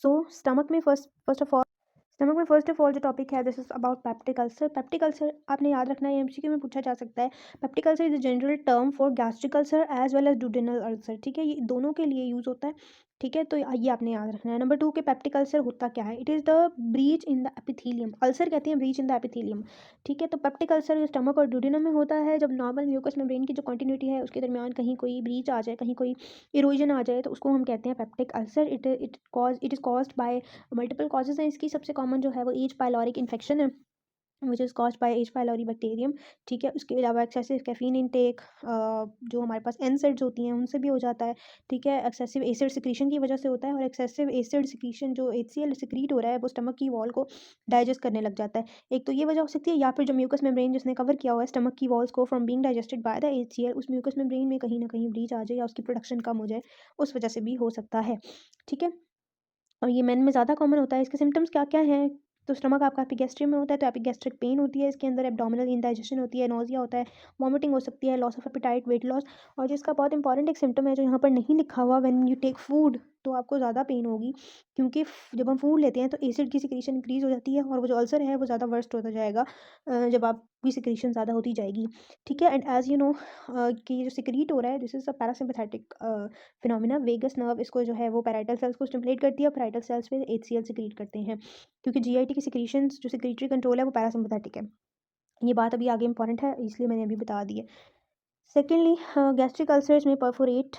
So first of all जो topic है this is about peptic ulcer. Peptic ulcer आपने याद रखना है, एमसीक्यू में पूछा जा सकता है। Peptic ulcer is a general term for gastric ulcer as well as duodenal ulcer. ठीक है, ये दोनों के लिए यूज होता है। ठीक है, तो ये आपने याद रखना है। नंबर 2 के पेप्टिक अल्सर होता क्या है? It is the breach in the epithelium. Ulcer कहते हैं ब्रीच इन द एपिथेलियम। ठीक है, तो पेप्टिक अल्सर स्टमक और डुडेनम में होता है जब नॉर्मल म्यूकस मेम्ब्रेन की जो कंटिन्यूटी है उसके दरमियान कहीं कोई ब्रीच आ जाए, कहीं कोई इरोजन आ जाए, तो उसको हम कहते हैं peptic ulcer. It is caused by multiple causes हैं इसकी। सबसे कॉमन जो है वो एच पाइलोरिक इन्फेक्शन है which is caused by H pylori bacterium. ठीक है, उसके अलावा एक्सेसिव कैफीन इनटेक जो हमारे पास एनसेड्स होती हैं उनसे भी हो जाता है। ठीक है, एक्सेसिव एसिड सिक्रीशन की वजह से होता है, और एक्सेसिव एसिड सिक्रीशन जो HCl सिक्रीट हो रहा है वो स्टमक की वॉल को डाइजेस्ट करने लग जाता है। एक तो ये वजह हो सकती है, या फिर जो म्यूकस मेम्ब्रेन जिसने कवर किया हुआ है स्टमक की वॉल्स को from being digested by the HCl, उस म्यूकस मेम्ब्रेन में कहीं ना कहीं ब्रीच आ जाए या उसकी प्रोडक्शन कम हो जाए, उस वजह से भी हो सकता है। ठीक है, और ये मेन में ज़्यादा कॉमन होता है। इसके सिम्टम्स क्या क्या हैं? तो स्टमक आपका एपिगैस्ट्रियम में होता है तो एपिगैस्ट्रिक पेन होती है इसके अंदर, एब्डोमिनल इंडाइजेशन होती है, नोजिया होता है, वॉमिटिंग हो सकती है, loss of appetite, weight loss. और जिसका बहुत इंपॉर्टेंट एक सिम्टम है जो यहाँ पर नहीं लिखा हुआ, व्हेन यू टेक फूड, तो आपको ज़्यादा पेन होगी, क्योंकि जब हम फूड लेते हैं तो एसिड की सिक्रीशन इंक्रीज हो जाती है और वो जो अल्सर है वो ज़्यादा वर्स्ट होता जाएगा जब आपकी सिक्रीशन ज़्यादा होती जाएगी। ठीक है, एंड एज यू नो कि ये जो सिक्रीट हो रहा है this is a parasympathetic phenomena. Vagus nerve इसको जो है वो पैराइटल सेल्स को स्टिमुलेट करती है, और पैराइटल सेल्स पे HCl सिक्रीट करते हैं, क्योंकि GIT की सिक्रीशंस जो सिक्रीटरी कंट्रोल है वो पैरासिम्पैथेटिक है। ये बात अभी आगे इंपॉर्टेंट है इसलिए मैंने अभी बता दी है। सेकेंडली, गैस्ट्रिक अल्सर्स में perforate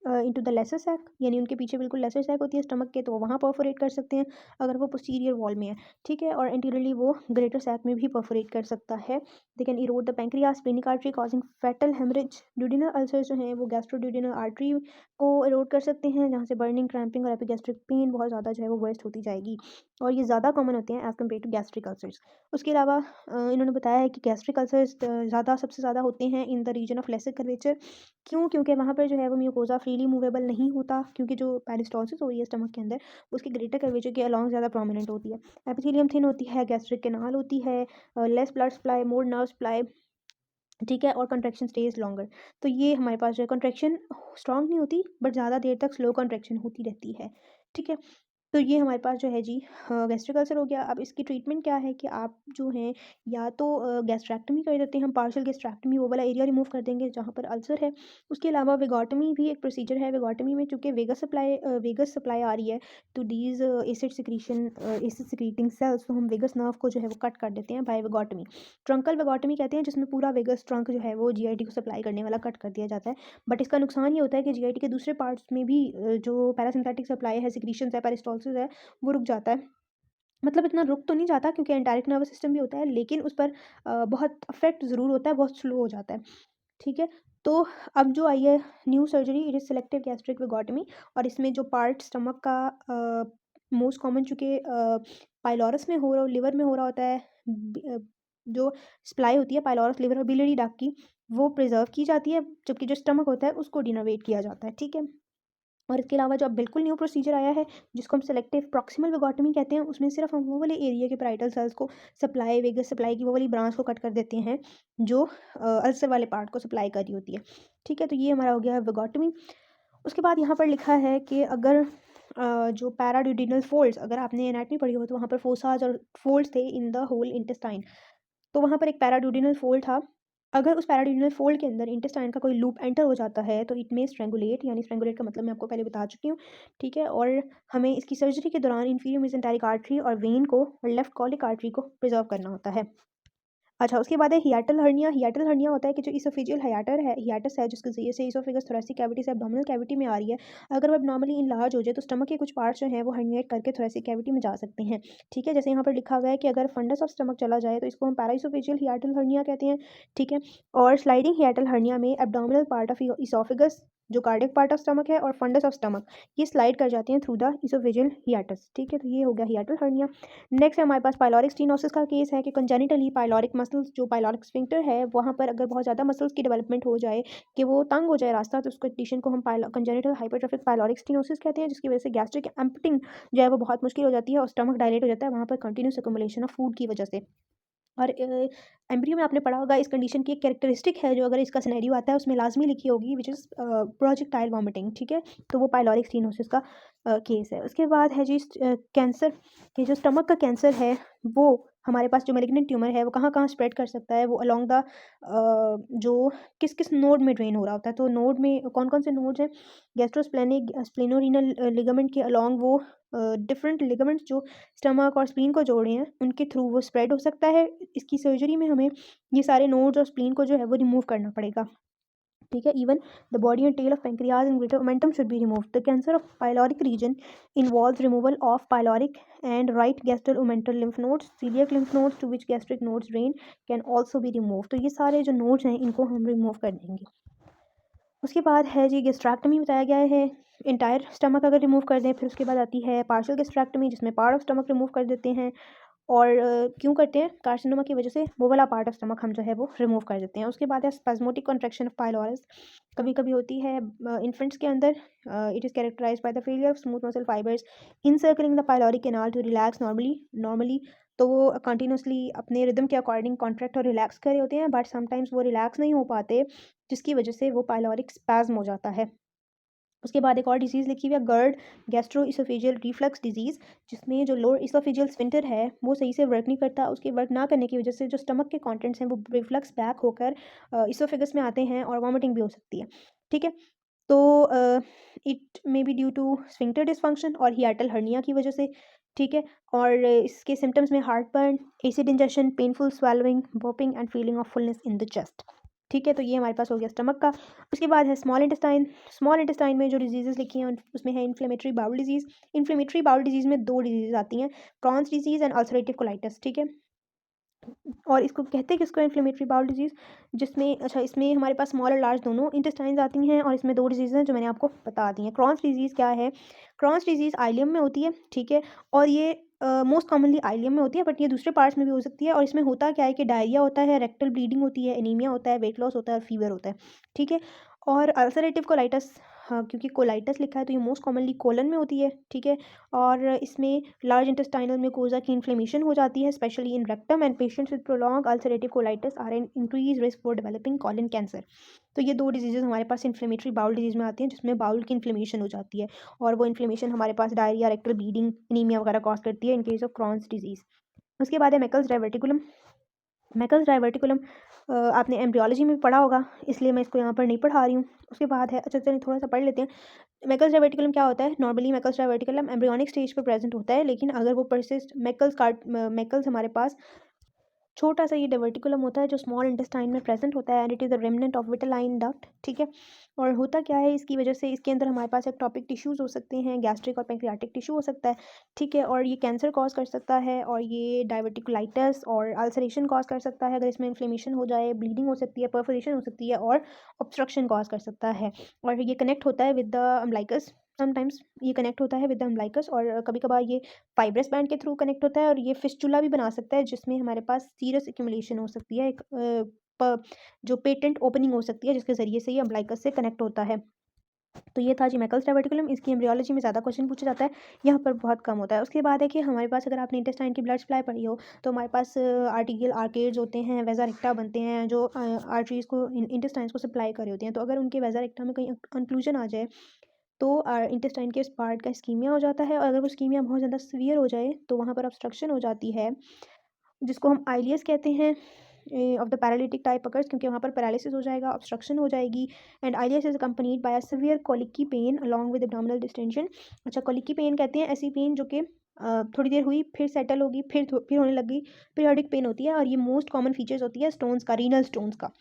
into the lesser sac, यानी उनके पीछे बिल्कुल लेसर सैक होती है स्टमक के, तो वो वहाँ परफोरेट कर सकते हैं अगर वो पोस्टीरियर वॉल में है। ठीक है, और एंटीरियरली वो ग्रेटर सैक में भी परफोरेट कर सकता है। They can erode the pancreas, splenic artery, causing fatal haemorrhage. Duodenal ulcers जो हैं वो गैस्ट्रोड्यूडिनल आर्टरी को इरोड कर सकते हैं, जहाँ से बर्निंग, क्रैम्पिंग और एपिगैस्ट्रिक पेन बहुत ज़्यादा जो है वो वर्स्ट होती जाएगी, और ये ज़्यादा कॉमन होते हैं as compared to gastric ulcers. उसके अलावा इन्होंने बताया है कि गैस्ट्रिक अल्सर्स सबसे ज़्यादा होते हैं in the region of lesser curvature. क्यों? क्योंकि वहाँ पर जो है वो म्यूकोज़ा फ्रीली मूवेबल नहीं होता, क्योंकि जो पेरिस्टॉल्सिस हो रही है स्टमक के अंदर उसकी ग्रेटर कर्वेचर के अलॉन्ग ज़्यादा प्रोमिनेंट होती है। एपिथेलियम थिन होती है, गैस्ट्रिक कैनाल होती है, लेस ब्लड सप्लाई, मोर नर्व सप्लाई। ठीक है, और कंट्रैक्शन स्टेज लॉन्गर। तो ये हमारे पास जो है कंट्रैक्शन स्ट्रांग नहीं होती, बट ज़्यादा देर तक स्लो कंट्रैक्शन होती रहती है। ठीक है, तो ये हमारे पास जो है जी गैस्ट्रिक अल्सर हो गया। अब इसकी ट्रीटमेंट क्या है कि आप जो हैं या तो गैस्ट्रैक्टमी कर देते हैं, हम पार्शियल गैस्ट्रैक्टमी, वो वाला एरिया रिमूव कर देंगे जहाँ पर अल्सर है। उसके अलावा वेगोटमी भी एक प्रोसीजर है। वेगोटमी में चूँकि वेगस सप्लाई आ रही है to these acid secreting cells, तो हम वेगस नर्व को जो है वो कट कर देते हैं बाय वेगोटमी। ट्रंकल वेगोटमी कहते हैं, जिसमें पूरा वेगस ट्रंक जो है वो GIT को सप्लाई करने वाला कट कर दिया जाता है। बट इसका नुकसान ये होता है कि GIT के दूसरे पार्ट्स में भी जो पैरासिम्पैथिक सप्लाई है, सिक्रीशंस है, पेरिस्टॉल्सिस है, वो रुक जाता है। मतलब इतना रुक तो नहीं जाता क्योंकि एंटारिक नर्वस सिस्टम भी होता है, लेकिन उस पर बहुत अफेक्ट ज़रूर होता है, बहुत स्लो हो जाता है। ठीक है, तो अब जो आई है new surgery, it is selective gastric vagotomy, और इसमें जो पार्ट स्टमक का मोस्ट कॉमन चूँकि पाइलोरस में हो रहा लिवर में हो रहा होता है, जो सप्लाई होती है पाइलोरस, लिवर और बिलियरी डक्ट की, वो प्रिजर्व की जाती है, जबकि जो स्टमक होता है उसको डिनर्वेट किया जाता है। ठीक है, और इसके अलावा जो अब बिल्कुल न्यू प्रोसीजर आया है जिसको हम सेलेक्टिव प्रॉक्सिमल वेगोटमी कहते हैं, उसमें सिर्फ हम वो वाले एरिया के पैराइटल सेल्स को सप्लाई, वेगस सप्लाई की वो वाली ब्रांच को कट कर देते हैं जो अल्सर वाले पार्ट को सप्लाई कर रही होती है। ठीक है, तो ये हमारा हो गया है वेगोटमी। उसके बाद यहाँ पर लिखा है कि अगर जो पैराड्यूडिनल फोल्ड्स, अगर आपने एनाटमी पढ़ी हो तो वहाँ पर फोसाज और फोल्ड्स थे इन द होल इंटेस्टाइन, तो वहाँ पर एक पैराड्यूडिनल फोल्ड था। अगर उस पैराड्यूडिनल फोल्ड के अंदर इंटेस्टाइन का कोई लूप एंटर हो जाता है तो इट में स्ट्रेंगुलेट, यानी स्ट्रेंगुलेट का मतलब मैं आपको पहले बता चुकी हूँ। ठीक है, और हमें इसकी सर्जरी के दौरान इंफीरियर मेसेंटेरिक आर्टरी और वेन को और लेफ्ट कॉलिक आर्टरी को प्रिजर्व करना होता है। अच्छा, उसके बाद है हियाटल हर्निया। हियाटल हर्निया होता है कि जो इसोफेजियल हियाटस है जिसके ज़रिए से इसोफेगस थोरेसिक कैविटी से एब्डोमिनल कैविटी में आ रही है, अगर वो एब्नॉर्मली इनलार्ज हो जाए तो स्टमक के कुछ पार्ट्स जो हैं वो हर्निएट करके थोरेसिक कैविटी में जा सकते हैं। ठीक है, जैसे यहाँ पर लिखा हुआ है कि अगर फंडस ऑफ स्टमक चला जाए तो इसको हम पैराइसोफेजियल हियाटल हर्निया कहते हैं। ठीक है, और स्लाइडिंग हियाटल हर्निया में एब्डोमिनल पार्ट ऑफ इसोफेगस, जो कार्डियक पार्ट ऑफ स्टमक है, और फंडस ऑफ स्टमक, ये स्लाइड कर जाते हैं थ्रू द इसोफेजियल हियाटस। ठीक है, तो ये हो गया हियाटल हर्निया। नेक्स्ट है हमारे पास पाइलोरिक स्टीनोसिस का केस है कि कंजेनिटली पाइलोरिक मसल्स, जो पाइलोरिक स्फिंक्टर है, वहाँ पर अगर बहुत ज़्यादा मसल्स की डेवलपमेंट हो जाए कि वो तंग हो जाए रास्ता, तो उस कंडीशन को हम कंजेनिटल हाइपरट्रोफिक पाइलोरिक स्टीनोसिस कहते हैं, जिसकी वजह से गैस्ट्रिक एम्पटिंग जो है वो बहुत मुश्किल हो जाती है और स्टमक डायलेट हो जाता है वहाँ पर कंटिन्यूस अकोमोलेशन ऑफ फूड की वजह से। और एम्ब्रियो में आपने पढ़ा होगा इस कंडीशन की एक कैरेक्टरिस्टिक है जो अगर इसका सिनेरियो आता है उसमें लाजमी लिखी होगी, विच इज़ प्रोजेक्टाइल वॉमिटिंग। ठीक है, तो वो पाइलोरिक स्टीनोसिस का केस है। उसके बाद है जी कैंसर, ये जो स्टमक का कैंसर है वो हमारे पास जो मैलिग्नेंट ट्यूमर है वो कहाँ-कहाँ स्प्रेड कर सकता है, वो अलोंग द जो किस-किस नोड में ड्रेन हो रहा होता है। तो नोड में कौन-कौन से नोड्स हैं, गैस्ट्रोस्प्लेनिक स्प्लेनोरेनल लिगामेंट के अलोंग वो डिफरेंट लिगामेंट्स जो स्टमक और स्प्लीन को जोड़े हैं उनके थ्रू वो स्प्रेड हो सकता है। इसकी सर्जरी में हमें ये सारे नोड्स और स्प्लीन को जो है वो रिमूव करना पड़ेगा। ठीक है, even the body and tail of pancreas and greater omentum should be removed. The cancer of pyloric region involves removal of pyloric and right gastral omental lymph nodes. Celiac lymph nodes to which gastric nodes drain can also be removed. तो ये सारे जो nodes हैं इनको हम remove कर देंगे। उसके बाद है जी गैस्ट्रैक्टमी बताया गया है, इंटायर स्टमक अगर रिमूव कर दें। फिर उसके बाद आती है पार्शियल गैस्ट्रैक्टमी जिसमें पार्ट ऑफ स्टमक रिमूव कर देते हैं। और क्यों करते हैं, कार्सिनोमा की वजह से वो वाला पार्ट ऑफ स्टमक हम जो है वो रिमूव कर देते हैं। उसके बाद है स्पैस्मोटिक कॉन्ट्रैक्शन ऑफ पाइलोरस, कभी कभी होती है इन्फेंट्स के अंदर। It is characterised by the failure of smooth muscle fibres encircling the pyloric canal to relax normally. तो वो कंटिन्यूसली अपने रिदम के अकॉर्डिंग कॉन्ट्रैक्ट और रिलैक्स कर रहे होते हैं, बट समटाइम्स वो रिलैक्स नहीं हो पाते, जिसकी वजह से वो पाइलोरिक स्पैज्म हो जाता है। उसके बाद एक और डिजीज़ लिखी हुई है गर्ड गैस्ट्रोइसोफेजियल रिफ्लक्स डिजीज़, जिसमें जो लोअर इसोफेजियल स्फिंक्टर है वो सही से वर्क नहीं करता। उसके वर्क ना करने की वजह से जो स्टमक के कंटेंट्स हैं वो रिफ्लक्स बैक होकर इसोफेगस में आते हैं और वॉमिटिंग भी हो सकती है। ठीक है, तो it may be due to sphincter dysfunction और हियाटल हर्निया की वजह से। ठीक है, और इसके सिम्टम्स में heart burn, acid injection, painful swallowing, burping and feeling of fullness in the chest. ठीक है, तो ये हमारे पास हो गया स्टमक का। उसके बाद है स्मॉल इंटेस्टाइन। स्मॉल इंटेस्टाइन में जो डिजीज़ेज़ लिखी हैं उसमें है inflammatory bowel disease. Inflammatory bowel disease में 2 डिजीज़ आती हैं, Crohn's disease and ulcerative colitis. ठीक है, और इसको कहते हैं किसको, इन्फ्लेमेटरी बाउल डिजीज़, जिसमें अच्छा इसमें हमारे पास स्मॉल और लार्ज दोनों इंटेस्टाइन्स आती हैं और इसमें 2 डिजीज़ हैं जो मैंने आपको बता दी हैं। क्रॉन्स डिजीज़ क्या है, क्रॉन्स डिजीज़ आइलियम में होती है। ठीक है, और ये मोस्ट कॉमनली आइलियम में होती है, बट ये दूसरे पार्ट्स में भी हो सकती है। और इसमें होता क्या है कि डायरिया होता है, रेक्टल ब्लीडिंग होती है, एनीमिया होता है, वेट लॉस होता है और फीवर होता है। ठीक है, और अल्सरेटिव कोलाइटिस, हाँ क्योंकि कोलाइटिस लिखा है तो ये मोस्ट कॉमनली कोलन में होती है। ठीक है, और इसमें लार्ज इंटेस्टाइनल म्यूकोजा की इन्फ्लेमेशन हो जाती है, especially in rectum, and patients with prolong ulcerative colitis are in increase risk for developing colon cancer. तो ये 2 डिजीज़ेज़ हमारे पास इन्फ्लेमेटरी बाउल डिजीज़ में आती हैं, जिसमें बाउल की इन्फ्लेमेशन हो जाती है और वो इन्फ्लेमेशन हमारे पास डायरिया, रेक्टल ब्लीडिंग, एनीमिया वगैरह कॉज करती है in case of Crohn's disease. उसके बाद है मैकल्स डायवर्टिकुलम। मैकल्स डायवर्टिकुलम आपने एम्ब्रियोलॉजी में पढ़ा होगा, इसलिए मैं इसको यहाँ पर नहीं पढ़ा रही हूँ। उसके बाद है, अच्छा चलिए थोड़ा सा पढ़ लेते हैं। मैकल्स डायवर्टिकुलम क्या होता है, नॉर्मली मैकल्स डायवर्टिकुलम एम्ब्रियोनिक स्टेज पर प्रेजेंट होता है, लेकिन अगर वो परसिस्ट मैकल्स हमारे पास छोटा सा ये डाइवर्टिकुलम होता है जो स्मॉल इंटेस्टाइन में प्रेजेंट होता है, and it is the remnant of vitelline duct. ठीक है, और होता क्या है इसकी वजह से, इसके अंदर हमारे पास एक्टोपिक टिश्यूज़ हो सकते हैं, गैस्ट्रिक और पैंक्रियाटिक टिश्यू हो सकता है। ठीक है, और ये कैंसर कॉज कर सकता है, और ये डाइवर्टिकुलाइटिस और अल्सरेशन कॉज कर सकता है अगर इसमें इन्फ्लेमेशन हो जाए, ब्लीडिंग हो सकती है, परफोरेशन हो सकती है और ऑब्स्ट्रक्शन कॉज कर सकता है। और ये कनेक्ट होता है विद द अम्बलाइकस, समटाइम्स ये कनेक्ट होता है विद द अम्बलाइकस, और कभी कभार ये फाइब्रस बैंड के थ्रू कनेक्ट होता है, और ये फिस्टुला भी बना सकता है जिसमें हमारे पास सीरस एक्यूमुलेशन हो सकती है, एक जो पेटेंट ओपनिंग हो सकती है जिसके ज़रिए से ये अम्बलाइकस से कनेक्ट होता है। तो ये था जी मैकल्स डायवर्टिकुलम। इसकी एम्ब्रियोलॉजी में ज़्यादा क्वेश्चन पूछा जाता है, यहाँ पर बहुत कम होता है। उसके बाद है कि हमारे पास अगर आपने इंटेस्टाइन की ब्लड सप्लाई पढ़ी हो तो हमारे पास आर्टीरियल आर्केड्स होते हैं, वेजा रेक्टा बनते हैं जो आर्टरीज को इंटेस्टाइन्स को सप्लाई कर रहे होते हैं। तो अगर उनके वेजा रेक्टा में कहीं कंक्लूजन आ जाए तो इंटेस्टाइन के इस पार्ट का इस्कीमिया हो जाता है, और अगर वो इस्कीमिया बहुत ज़्यादा सीवियर हो जाए तो वहाँ पर ऑब्स्ट्रक्शन हो जाती है, जिसको हम आइलियस कहते हैं of the paralytic type occurs, क्योंकि वहाँ पर पैरालिसिस हो जाएगा, ऑब्स्ट्रक्शन हो जाएगी। And ileus is accompanied by a severe colicky pain along with abdominal distension. अच्छा, कोलिकी पेन कहते हैं ऐसी पेन जो कि थोड़ी देर हुई फिर सेटल होगी, फिर होने लगी, पीरियडिक पेन होती है, और ये मोस्ट कॉमन फीचर्स होती है स्टोन्स का, रीनल स्टोन्स का।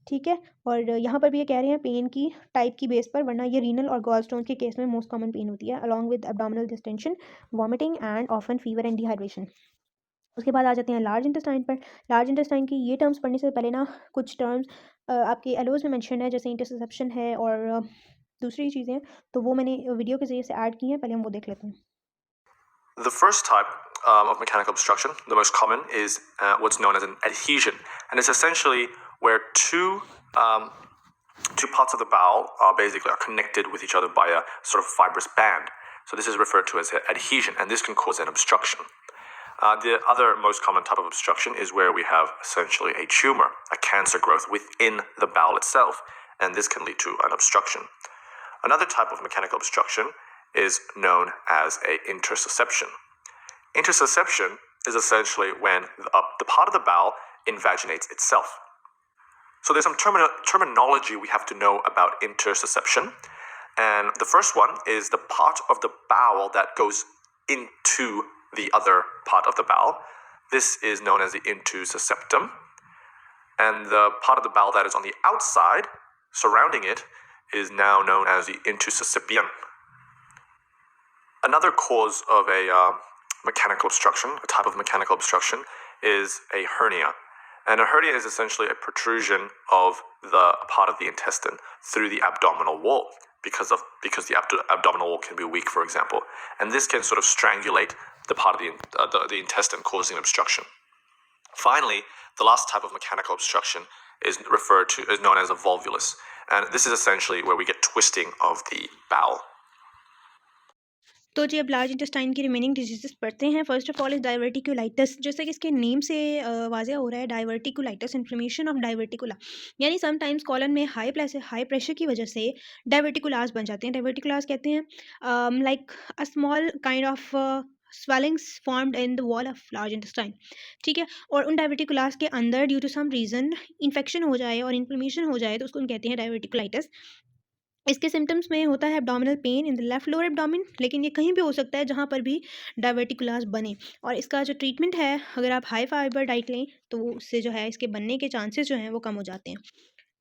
ठीक है, और यहाँ पर भी ये कह रहे हैं पेन की टाइप की बेस पर, वरना ये रीनल और गॉल स्टोन के केस में मोस्ट कॉमन पेन होती है along with abdominal distension, vomiting and often fever and dehydration. उसके बाद आ जाते हैं लार्ज इंटेस्टाइन पर। लार्ज इंटेस्टाइन की ये टर्म्स पढ़ने से पहले ना कुछ टर्म्स आपके एलोज में मेंशन है, जैसे इंटरसेप्शन है और दूसरी चीज़ें, तो वो मैंने वीडियो के ज़रिए से ऐड की हैं, पहले हम वो देख लेते हैं। The first type of mechanical obstruction, the most common, is what's known as an adhesion, and it's essentially where two parts of the bowel are connected with each other by a sort of fibrous band. So this is referred to as adhesion, and this can cause an obstruction. The other most common type of obstruction is where we have essentially a tumor, a cancer growth within the bowel itself, and this can lead to an obstruction. Another type of mechanical obstruction is known as a intersusception. Intersusception is essentially when the part of the bowel invaginates itself. So there's some terminology we have to know about intersusception. And the first one is the part of the bowel that goes into the other part of the bowel. This is known as the intussusceptum. And the part of the bowel that is on the outside, surrounding it, is now known as the intussuscipium. Another cause of a mechanical obstruction, a type of mechanical obstruction, is a hernia. And a hernia is essentially a protrusion of the part of the intestine through the abdominal wall because the abdominal wall can be weak, for example. And this can sort of strangulate the part of the intestine, causing obstruction. Finally, the last type of mechanical obstruction is known as a volvulus. And this is essentially where we get twisting of the bowel. तो जी अब large intestine की remaining diseases पढ़ते हैं। First of all is diverticulitis, जैसे कि इसके name से वाज़ेह हो रहा है, डाइवर्टिकुलाइटिस, इन्फ्लेमेशन ऑफ डाइवर्टिकुला, यानी समटाइम्स कॉलन में हाई प्रेशर की वजह से डाइवर्टिकुलास बन जाते हैं। डाइवर्टिकुलास कहते हैं like a small kind of swellings formed in the wall of large intestine, ठीक है। और उन डाइवर्टिकुलास के अंदर due to some reason infection हो जाए और इन्फ्लेमेशन हो जाए तो उसको हम कहते हैं डाइवर्टिकुलाइटिस। इसके सिम्टम्स में होता है abdominal pain in the left lower abdomen, लेकिन ये कहीं भी हो सकता है जहाँ पर भी डाइवर्टिकुलास बने। और इसका जो ट्रीटमेंट है, अगर आप हाई फाइबर डाइट लें तो उससे जो है इसके बनने के चांसेस जो हैं वो कम हो जाते हैं।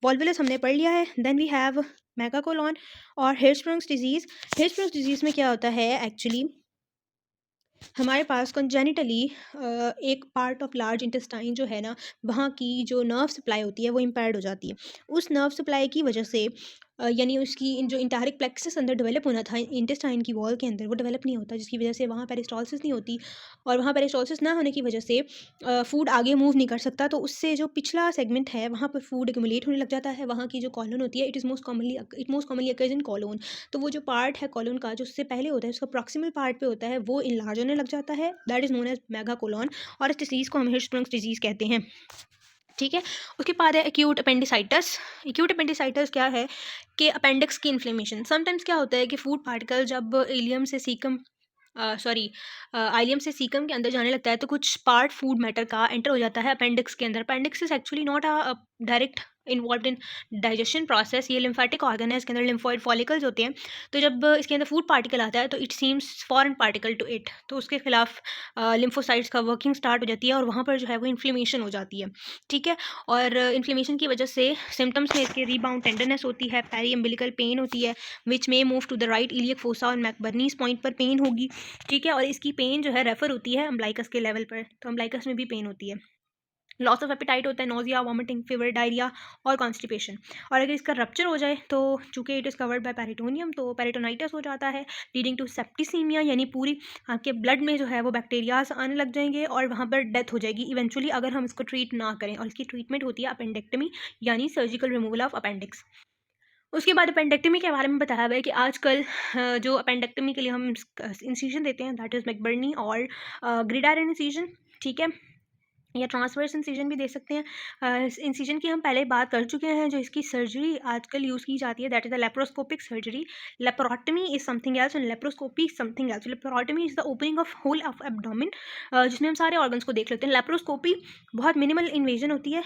वॉल्वुलस हमने पढ़ लिया है। देन वी हैव मेगाकोलॉन और हिर्शस्प्रंग्स डिजीज़। हिर्शस्प्रंग्स डिजीज़ में क्या होता है, एक्चुअली हमारे पास कंजेनिटली एक पार्ट ऑफ लार्ज इंटेस्टाइन जो है ना, वहाँ की जो नर्व सप्लाई होती है वो इम्पेयर्ड हो जाती है। उस नर्व सप्लाई की वजह से यानी उसकी जो इंटारिक प्लेक्सस अंदर डेवलप होना था इंटेस्टाइन की वॉल के अंदर, वो डेवलप नहीं होता, जिसकी वजह से वहाँ पेरिस्टालसिस नहीं होती। और वहाँ पेरिस्टालसिस ना होने की वजह से फूड आगे मूव नहीं कर सकता, तो उससे जो पिछला सेगमेंट है वहाँ पर फूड एक्यूमुलेट होने लग जाता है। वहाँ की जो कॉलन होती है, it most commonly occurs in colon. तो वो जो पार्ट है कॉलोन का जो उससे पहले होता है, उसका प्रॉक्सिमल पार्ट पे होता है, वो इनलार्ज होने लग जाता है। दैट इज़ नोन एज मेगाकोलॉन, और इस डिजीज़ को हम हिर्शस्प्रंग्स डिजीज़ कहते हैं, ठीक है। उसके बाद है एक्यूट अपेंडिसाइटिस। एक्यूट अपेंडिसाइटिस क्या है कि अपेंडिक्स की इन्फ्लेमेशन। समटाइम्स क्या होता है कि फूड पार्टिकल जब इलियम से सीकम आइलियम से सीकम के अंदर जाने लगता है तो कुछ पार्ट फूड मैटर का एंटर हो जाता है अपेंडिक्स के अंदर। Appendix is actually not a direct involve in digestion process, ये लिम्फेटिक ऑर्गन है, इसके अंदर लिम्फोइड फॉलिकल्स होते हैं। तो जब इसके अंदर फूड पार्टिकल आता है तो it seems foreign particle to it, तो उसके खिलाफ लिम्फोसाइट्स का वर्किंग स्टार्ट हो जाती है और वहाँ पर जो है वो इन्फ्लेमेशन हो जाती है, ठीक है। और इन्फ्लेमेशन की वजह से सिम्टम्स में इसके रीबाउंड टेंडरनेस होती है, पेरी एम्बिलिकल पेन होती है विच में move to the right iliac fossa और मैकबर्नीज पॉइंट पर पेन होगी, ठीक है। और इसकी पेन जो है रेफर होती है अम्ब्लाइकस के लेवल पर, तो अम्ब्लाइकस में भी पेन होती है। लॉस ऑफ एपिटाइट होता है, नोजिया, वॉमिटिंग, फीवर, डायरिया और कॉन्स्टिपेशन। और अगर इसका रप्चर हो जाए तो चूँकि it is covered by peritoneum, तो पेरिटोनाइटिस हो जाता है लीडिंग टू सेप्टिसीमिया, यानी पूरी आपके ब्लड में जो है वो बैक्टीरियाज आने लग जाएंगे और वहाँ पर डेथ हो जाएगी इवेंचुअली अगर हम इसको ट्रीट ना करें। और इसकी ट्रीटमेंट होती है अपेंडेक्टमी, यानी सर्जिकल रिमूवल ऑफ अपेंडिक्स। उसके बाद अपेंडेक्टमी के बारे में बताया हुआ है कि आजकल जो अपेंडेक्टमी के लिए हम इंसिजन देते हैं दैट इज़ मैकबर्नी और ग्रिडायरन इंसिजन, ठीक है, या ट्रांसवर्स इंसिजन भी दे सकते हैं। इंसिजन की हम पहले बात कर चुके हैं। जो इसकी सर्जरी आजकल यूज़ की जाती है that is the laparoscopic surgery. Laparotomy is something else and laparoscopy something else. Laparotomy is the opening of whole of abdomen, जिसमें हम सारे ऑर्गन्स को देख लेते हैं। लेप्रोस्कोपी बहुत मिनिमल इन्वेजन होती है,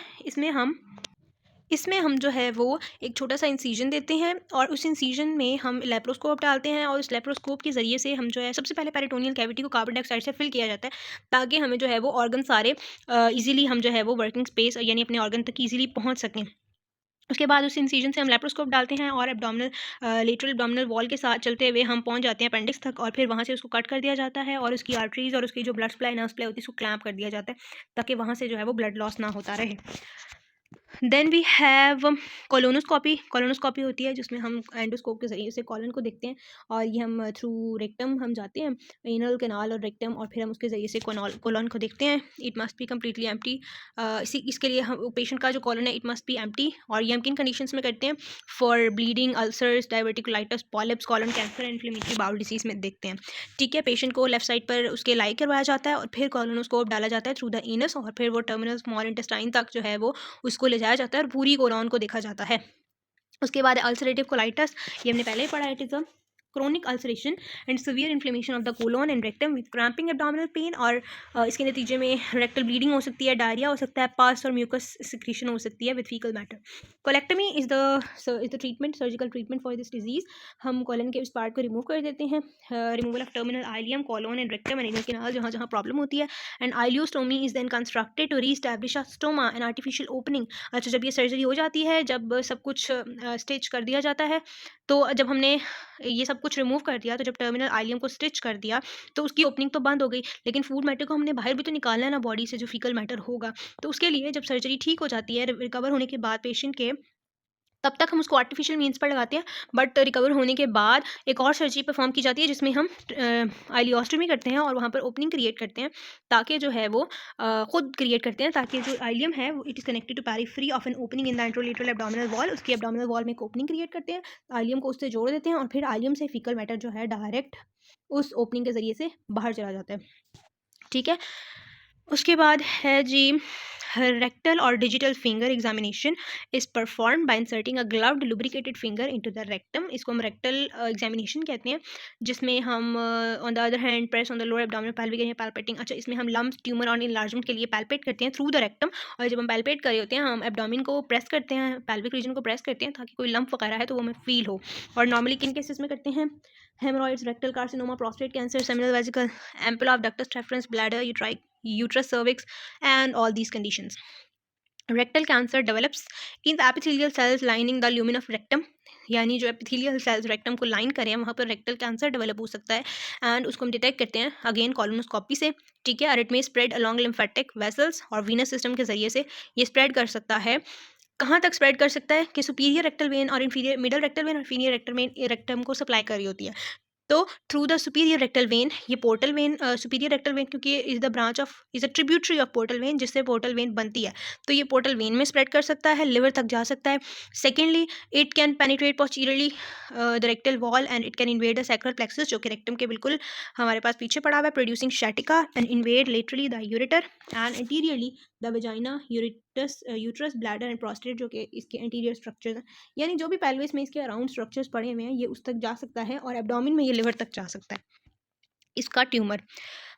इसमें हम जो है वो एक छोटा सा इंसिजन देते हैं और उस इंसिजन में हम लेप्रोस्कोप डालते हैं और उस लेप्रोस्कोप के ज़रिए से हम जो है सबसे पहले पेरिटोनियल कैविटी को कार्बन डाइऑक्साइड से फिल किया जाता है ताकि हमें जो है वो ऑर्गन सारे इजीली हम जो है वो वर्किंग स्पेस यानी अपने ऑर्गन तक इजीली पहुंच सकें। उसके बाद उस इंसिजन से हम लेप्रोस्कोप डालते हैं और एब्डोमिनल लेटरल एब्डोमिनल वॉल के साथ चलते हुए हम पहुंच जाते हैं अपेंडिक्स तक और फिर वहाँ से उसको कट कर दिया जाता है और उसकी आर्टरीज और उसकी जो ब्लड सप्लाई नर्व सप्लाई होती है उसको क्लैम्प कर दिया जाता है ताकि वहाँ से जो है वो ब्लड लॉस ना होता रहे। Then we have colonoscopy. Colonoscopy होती है जिसमें हम एंडोस्कोप के ज़रिए से कॉलन को देखते हैं और ये हम थ्रू रेक्टम हम जाते हैं, एनल कैनाल और रेक्टम, और फिर हम उसके ज़रिए से कॉलन को देखते हैं। It must be completely empty. इसके लिए हम पेशेंट का जो कॉलन है इट मस्ट बी एम्प्टी। और ये हम किन कंडीशंस में करते हैं? For bleeding, ulcers, diverticulitis, polyps, colon cancer, inflammatory bowel disease में देखते हैं, ठीक है। पेशेंट को लेफ्ट साइड पर उसके लाई करवाया जाता है और फिर कॉलोनोस्कोप डाला जाता है थ्रू द एनस और फिर वो टर्मिनल स्मॉल इंटेस्टाइन तक जो है वो उसको ले जाया जाता है और पूरी कोलन को देखा जाता है। उसके बाद अल्सरेटिव कोलाइटिस, ये हमने पहले ही पढ़ा है, it is a chronic ulceration and severe inflammation of the colon and rectum with cramping abdominal pain, और इसके नतीजे में रेक्टल ब्लीडिंग हो सकती है, डायरिया हो सकता है, पास और म्यूकस सिक्रीशन हो सकती है with faecal matter. Colectomy is the treatment, surgical treatment for this disease. हम कॉलन के इस पार्ट को रिमूव कर देते हैं, removal of terminal ileum, colon and rectum and anal canal, जहाँ जहाँ प्रॉब्लम होती है, and ileostomy is then constructed to reestablish a stoma an artificial opening. अच्छा, जब ये सर्जरी हो जाती है, जब सब कुछ स्टिच कर दिया जाता है, तो जब हमने ये सब कुछ रिमूव कर दिया, तो जब टर्मिनल आइलियम को स्टिच कर दिया तो उसकी ओपनिंग तो बंद हो गई, लेकिन फूड मैटर को हमने बाहर भी तो निकालना है ना बॉडी से, जो फीकल मैटर होगा। तो उसके लिए जब सर्जरी ठीक हो जाती है, रिकवर होने के बाद पेशेंट के, तब तक हम उसको आर्टिफिशियल मीन्स पर लगाते हैं, बट रिकवर होने के बाद एक और सर्जरी परफॉर्म की जाती है जिसमें हम आइलियोस्टोमी करते हैं और वहाँ पर ओपनिंग क्रिएट करते हैं, ताकि जो है वो खुद क्रिएट करते हैं, ताकि जो आइलियम है वो it is connected to periphery of an opening in the anterolateral abdominal wall, उसकी एब्डोमिनल वॉल में एक ओपनिंग क्रिएट करते हैं, आइलियम को उससे जोड़ देते हैं, और फिर आइलियम से फीकल मैटर जो है डायरेक्ट उस ओपनिंग के ज़रिए से बाहर चला जाता है। ठीक है, उसके बाद है जी rectal or digital finger examination is performed by inserting a gloved lubricated finger into the rectum। इसको हम rectal examination कहते हैं, जिसमें हम on the other hand press on the lower abdominal pelvic area palpating। अच्छा, इसमें हम lumps, tumor और enlargement के लिए palpate करते हैं through the rectum, और जब हम palpate कर रहे होते हैं हम abdomen को press करते हैं, pelvic region को press करते हैं, ताकि कोई lump वगैरह है तो वो हमें feel हो। और normally किन cases में करते हैं? Hemorrhoids, rectal carcinoma, prostate cancer, seminal vesicle, ampulla of ductus deferens, bladder, uterus, cervix, and all these conditions। Rectal cancer develops in the epithelial cells lining the lumen of rectum, यानी जो epithelial cells rectum को line करें वहाँ पर rectal cancer develop हो सकता है, and उसको हम डिटेक्ट करते हैं अगेन कॉलोनोस्कोपी से। ठीक है, और इट में स्प्रेड अलोंग लिम्फेटिक वेसल्स और वीनस सिस्टम के जरिए से ये स्प्रेड कर सकता है। कहाँ तक स्प्रेड कर सकता है कि सुपीरियर रेक्टल वेन और इन्फीरियर, मिडल रेक्टल वेन और इन्फीरियर रेक्टल वेन रेक्टम को सप्लाई कर रही होती है। तो through the superior rectal vein, ये portal vein, superior rectal vein क्योंकि is the branch of, is a tributary of portal vein, जिससे पोर्टल वेन बनती है, तो ये पोर्टल वेन में स्प्रेड कर सकता है, लिवर तक जा सकता है। Secondly, it can penetrate posteriorly the rectal wall and it can invade the sacral plexus, जो कि रेक्टम के बिल्कुल हमारे पास पीछे पड़ा हुआ है, producing sciatica, and invade laterally the ureter and anteriorly the vagina, uterus, bladder and prostate, जो कि इसके एंटीरियर स्ट्रक्चर्स हैं, यानी जो भी पेल्विस में इसके अराउंड स्ट्रक्चर्स पड़े हुए हैं ये उस तक जा सकता है, और एब्डोमिन में ये लिवर तक जा सकता है, इसका ट्यूमर।